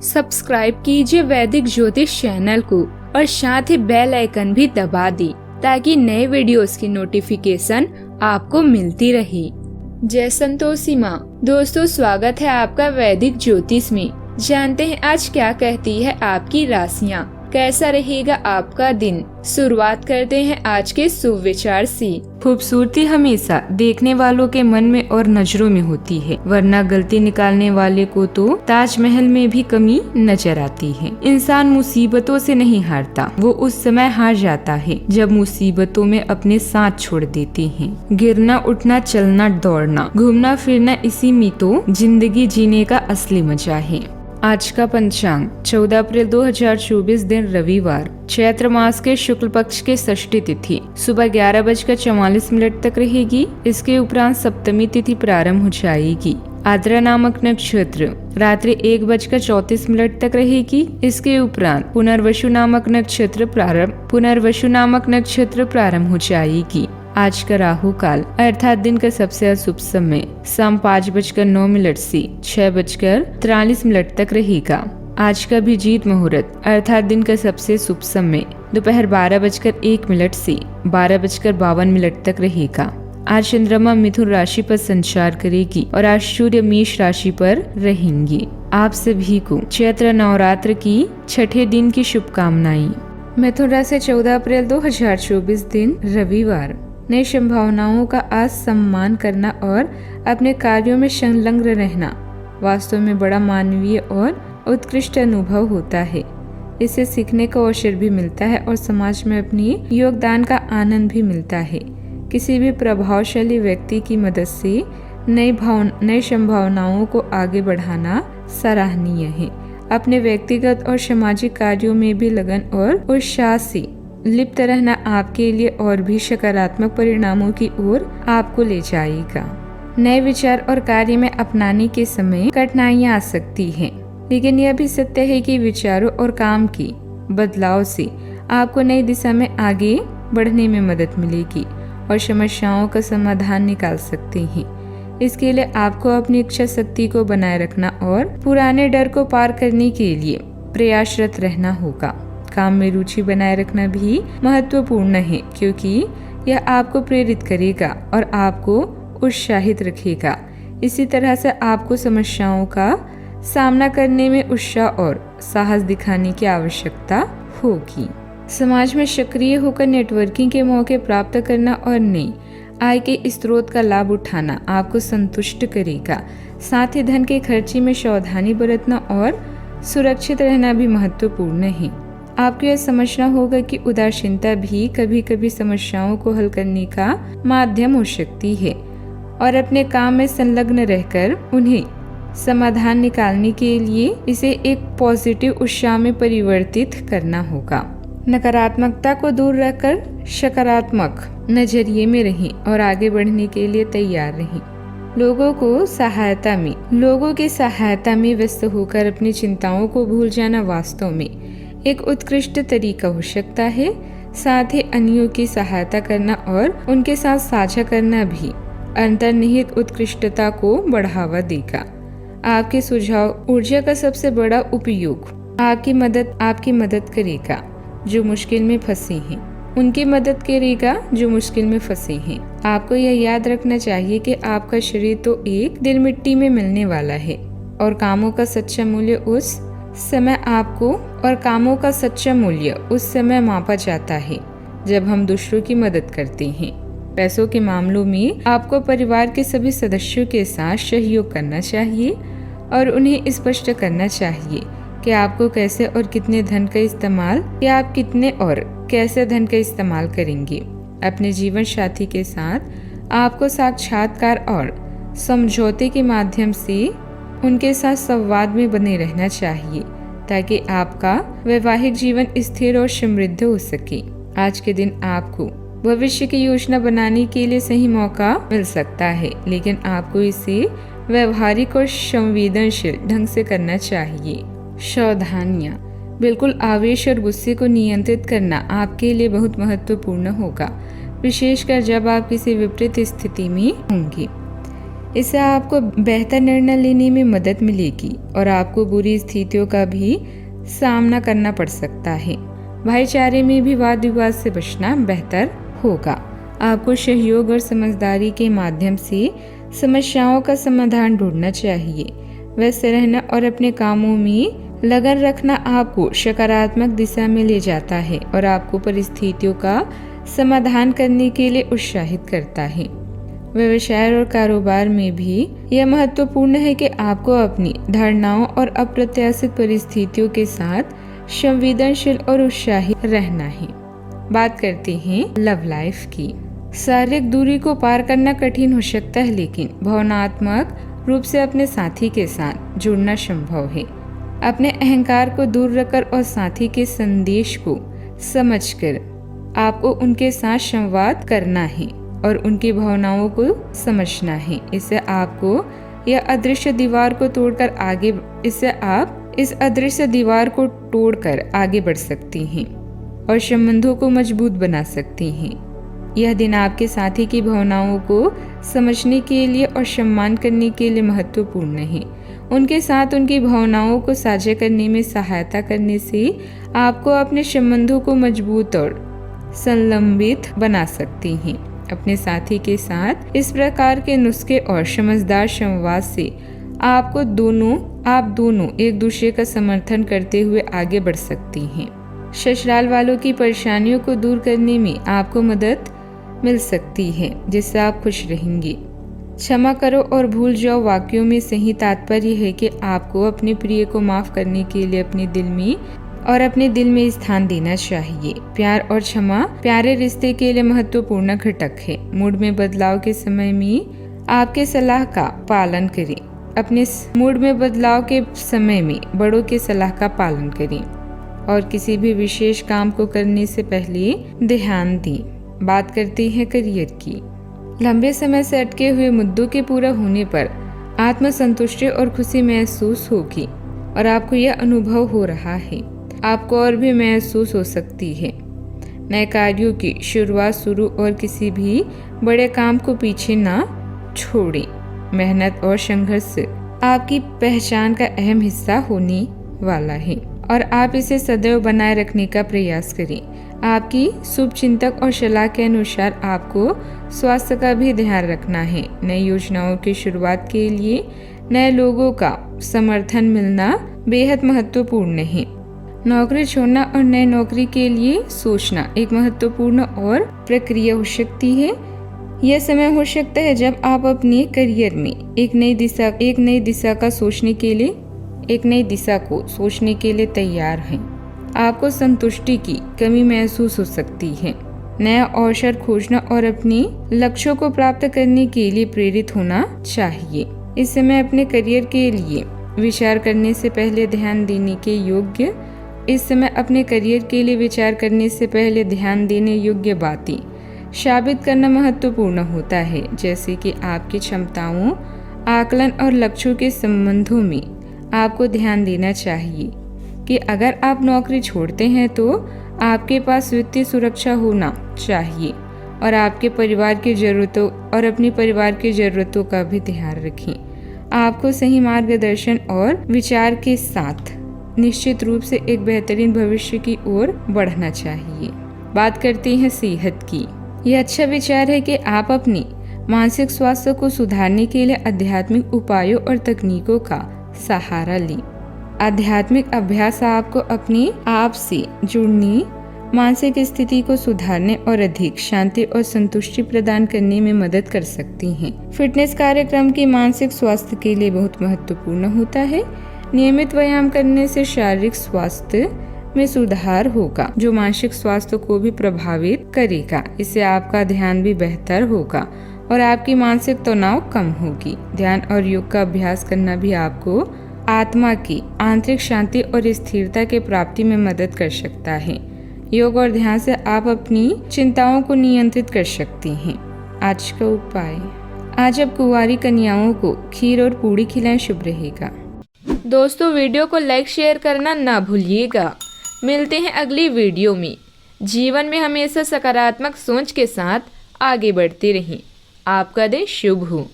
Subscribe कीजिए वैदिक ज्योतिष चैनल को और साथ ही बेल आइकन भी दबा दी ताकि नए वीडियोस की नोटिफिकेशन आपको मिलती रहे। जय संतोषी माँ। दोस्तों, स्वागत है आपका वैदिक ज्योतिष में। जानते हैं आज क्या कहती है आपकी राशियाँ, कैसा रहेगा आपका दिन। शुरुआत करते हैं आज के शुभ विचार से। खूबसूरती हमेशा देखने वालों के मन में और नजरों में होती है, वरना गलती निकालने वाले को तो ताजमहल में भी कमी नजर आती है। इंसान मुसीबतों से नहीं हारता, वो उस समय हार जाता है जब मुसीबतों में अपने साथ छोड़ देते हैं। गिरना, उठना, चलना, दौड़ना, घूमना फिरना, इसी में तो जिंदगी जीने का असली मजा है। आज का पंचांग 14 अप्रैल 2024 दिन रविवार, चैत्र मास के शुक्ल पक्ष के षष्ठी तिथि सुबह 11:44 तक रहेगी। इसके उपरांत सप्तमी तिथि प्रारंभ हो जाएगी। आद्रा नामक नक्षत्र रात्रि 1:34 तक रहेगी। इसके उपरांत पुनर्वसु नामक नक्षत्र प्रारंभ हो जाएगी। आज का राहु काल अर्थात दिन का सबसे अशुभ समय शाम 5:09 से 6:43 तक रहेगा। आज का अभिजीत मुहूर्त अर्थात दिन का सबसे शुभ समय दोपहर 12:01 से 12:52 तक रहेगा। आज चंद्रमा मिथुन राशि पर संचार करेगी और आज सूर्य मेष राशि पर रहेंगे। आप सभी को चैत्र नवरात्र की छठे दिन की शुभकामनाएं। मिथुन राशि 14 अप्रैल 2024 दिन रविवार, नई संभावनाओं का आज सम्मान करना और अपने कार्यों में संलग्न रहना वास्तव में बड़ा मानवीय और उत्कृष्ट अनुभव होता है। इससे सीखने का अवसर भी मिलता है और समाज में अपनी योगदान का आनंद भी मिलता है। किसी भी प्रभावशाली व्यक्ति की मदद से नई संभावनाओं को आगे बढ़ाना सराहनीय है। अपने व्यक्तिगत और सामाजिक कार्यों में भी लगन और उत्साह से लिप्त रहना आपके लिए और भी सकारात्मक परिणामों की ओर आपको ले जाएगा। नए विचार और कार्य में अपनाने के समय कठिनाइयां आ सकती हैं, लेकिन यह भी सत्य है कि विचारों और काम की बदलाव से आपको नई दिशा में आगे बढ़ने में मदद मिलेगी और समस्याओं का समाधान निकाल सकते हैं। इसके लिए आपको अपनी इच्छा शक्ति को बनाए रखना और पुराने डर को पार करने के लिए प्रयासरत रहना होगा। काम में रुचि बनाए रखना भी महत्वपूर्ण है, क्योंकि यह आपको प्रेरित करेगा और आपको उत्साहित रखेगा। इसी तरह से आपको समस्याओं का सामना करने में उत्साह और साहस दिखाने की आवश्यकता होगी। समाज में सक्रिय होकर नेटवर्किंग के मौके प्राप्त करना और नई आय के स्रोत का लाभ उठाना आपको संतुष्ट करेगा। साथ ही धन के खर्चे में सावधानी बरतना और सुरक्षित रहना भी महत्वपूर्ण है। आपको यह समझना होगा कि उदासीनता भी कभी कभी समस्याओं को हल करने का माध्यम हो सकती है और अपने काम में संलग्न रहकर उन्हें समाधान निकालने के लिए इसे एक पॉजिटिव उत्साह में परिवर्तित करना होगा। नकारात्मकता को दूर रखकर सकारात्मक नजरिए में रहें और आगे बढ़ने के लिए तैयार रहें। लोगों की सहायता में व्यस्त होकर अपनी चिंताओं को भूल जाना वास्तव में एक उत्कृष्ट तरीका हो सकता है। साथ ही अन्यों की सहायता करना और उनके साथ साझा करना भी अंतर्निहित उत्कृष्टता को बढ़ावा देगा। आपके सुझाव ऊर्जा का सबसे बड़ा उपयोग आपकी मदद करेगा जो मुश्किल में फंसे हैं। उनकी मदद करेगा जो मुश्किल में फंसे हैं। आपको यह याद रखना चाहिए कि आपका शरीर तो एक दिन मिट्टी में मिलने वाला है और कामों का सच्चा मूल्य उस समय मापा जाता है जब हम दूसरों की मदद करते हैं। पैसों के मामलों में आपको परिवार के सभी सदस्यों के साथ सहयोग करना चाहिए और उन्हें स्पष्ट करना चाहिए कि आपको कैसे और कितने धन का इस्तेमाल करेंगे। अपने जीवन साथी के साथ आपको साक्षात्कार और समझौते के माध्यम से उनके साथ संवाद में बने रहना चाहिए ताकि आपका वैवाहिक जीवन स्थिर और समृद्ध हो सके। आज के दिन आपको भविष्य की योजना बनाने के लिए सही मौका मिल सकता है, लेकिन आपको इसे व्यवहारिक और संवेदनशील ढंग से करना चाहिए। सावधानियां, बिल्कुल आवेश और गुस्से को नियंत्रित करना आपके लिए बहुत महत्वपूर्ण होगा, विशेषकर जब आप किसी विपरीत स्थिति में होंगे। इससे आपको बेहतर निर्णय लेने में मदद मिलेगी और आपको बुरी स्थितियों का भी सामना करना पड़ सकता है। भाईचारे में भी वाद विवाद से बचना बेहतर होगा। आपको सहयोग और समझदारी के माध्यम से समस्याओं का समाधान ढूंढना चाहिए। व्यस्त रहना और अपने कामों में लगन रखना आपको सकारात्मक दिशा में ले जाता है और आपको परिस्थितियों का समाधान करने के लिए उत्साहित करता है। व्यवसाय और कारोबार में भी यह महत्वपूर्ण है कि आपको अपनी धारणाओं और अप्रत्याशित परिस्थितियों के साथ संवेदनशील और उत्साही रहना है। बात करते हैं लव लाइफ की। शारीरिक दूरी को पार करना कठिन हो सकता है, लेकिन भावनात्मक रूप से अपने साथी के साथ जुड़ना संभव है। अपने अहंकार को दूर रखकर और साथी के संदेश को समझकर आपको उनके साथ संवाद करना है और उनकी भावनाओं को समझना है। इससे आपको यह अदृश्य दीवार को तोड़कर आगे बढ़ सकती हैं और संबंधों को मजबूत बना सकती हैं। यह दिन आपके साथी की भावनाओं को समझने के लिए और सम्मान करने के लिए महत्वपूर्ण है। उनके साथ उनकी भावनाओं को साझा करने में सहायता करने से आपको अपने संबंधों को मजबूत और संलंबित बना सकती हैं। अपने साथी के साथ इस प्रकार के नुस्खे और समझदार संवाद से आप दोनों एक दूसरे का समर्थन करते हुए आगे बढ़ सकती हैं। ससुराल वालों की परेशानियों को दूर करने में आपको मदद मिल सकती है, जिससे आप खुश रहेंगी। क्षमा करो और भूल जाओ वाक्यों में सही तात्पर्य है कि आपको अपने प्रिय को माफ करने के लिए अपने दिल में स्थान देना चाहिए। प्यार और क्षमा प्यारे रिश्ते के लिए महत्वपूर्ण घटक है। मूड में बदलाव के समय में आपके सलाह का पालन करें। अपने मूड में बदलाव के समय में बड़ों की सलाह का पालन करें और किसी भी विशेष काम को करने से पहले ध्यान दें। बात करते हैं करियर की। लंबे समय से अटके हुए मुद्दों के पूरा होने पर आत्मसंतुष्टि और खुशी महसूस होगी और आपको यह अनुभव हो रहा है। आपको और भी महसूस हो सकती है। नए कार्यों की शुरुआत शुरू और किसी भी बड़े काम को पीछे ना छोड़ें। मेहनत और संघर्ष आपकी पहचान का अहम हिस्सा होने वाला है और आप इसे सदैव बनाए रखने का प्रयास करें। आपकी शुभ चिंतक और सलाह के अनुसार आपको स्वास्थ्य का भी ध्यान रखना है। नई योजनाओं की शुरुआत के लिए नए लोगों का समर्थन मिलना बेहद महत्वपूर्ण है। नौकरी छोड़ना और नई नौकरी के लिए सोचना एक महत्वपूर्ण और प्रक्रिया हो सकती है। यह समय हो सकता है जब आप अपने करियर में एक नई दिशा को सोचने के लिए तैयार हैं। आपको संतुष्टि की कमी महसूस हो सकती है। नया अवसर खोजना और अपने लक्ष्यों को प्राप्त करने के लिए प्रेरित होना चाहिए। इस समय अपने करियर के लिए विचार करने से पहले ध्यान देने योग्य बातें साबित करना महत्वपूर्ण होता है, जैसे कि आपकी क्षमताओं, आकलन और लक्ष्यों के संबंधों में आपको ध्यान देना चाहिए कि अगर आप नौकरी छोड़ते हैं तो आपके पास वित्तीय सुरक्षा होना चाहिए और अपने परिवार की जरूरतों का भी ध्यान रखें। आपको सही मार्गदर्शन और विचार के साथ निश्चित रूप से एक बेहतरीन भविष्य की ओर बढ़ना चाहिए। बात करते हैं सेहत की। यह अच्छा विचार है कि आप अपनी मानसिक स्वास्थ्य को सुधारने के लिए आध्यात्मिक उपायों और तकनीकों का सहारा लें। आध्यात्मिक अभ्यास आपको अपने आप से जुड़ने, मानसिक स्थिति को सुधारने और अधिक शांति और संतुष्टि प्रदान करने में मदद कर सकती हैं। फिटनेस कार्यक्रम की मानसिक स्वास्थ्य के लिए बहुत महत्वपूर्ण होता है। नियमित व्यायाम करने से शारीरिक स्वास्थ्य में सुधार होगा, जो मानसिक स्वास्थ्य को भी प्रभावित करेगा। इससे आपका ध्यान भी बेहतर होगा और आपकी मानसिक तनाव कम होगी। ध्यान और योग का अभ्यास करना भी आपको आत्मा की आंतरिक शांति और स्थिरता के प्राप्ति में मदद कर सकता है। योग और ध्यान से आप अपनी चिंताओं को नियंत्रित कर सकती हैं। आज का उपाय, आज आप कुंवारी कन्याओं को खीर और पूड़ी खिलाएं, शुभ रहेगा। दोस्तों, वीडियो को लाइक शेयर करना ना भूलिएगा। मिलते हैं अगली वीडियो में। जीवन में हमेशा सकारात्मक सोच के साथ आगे बढ़ते रहें। आपका दिन शुभ हो।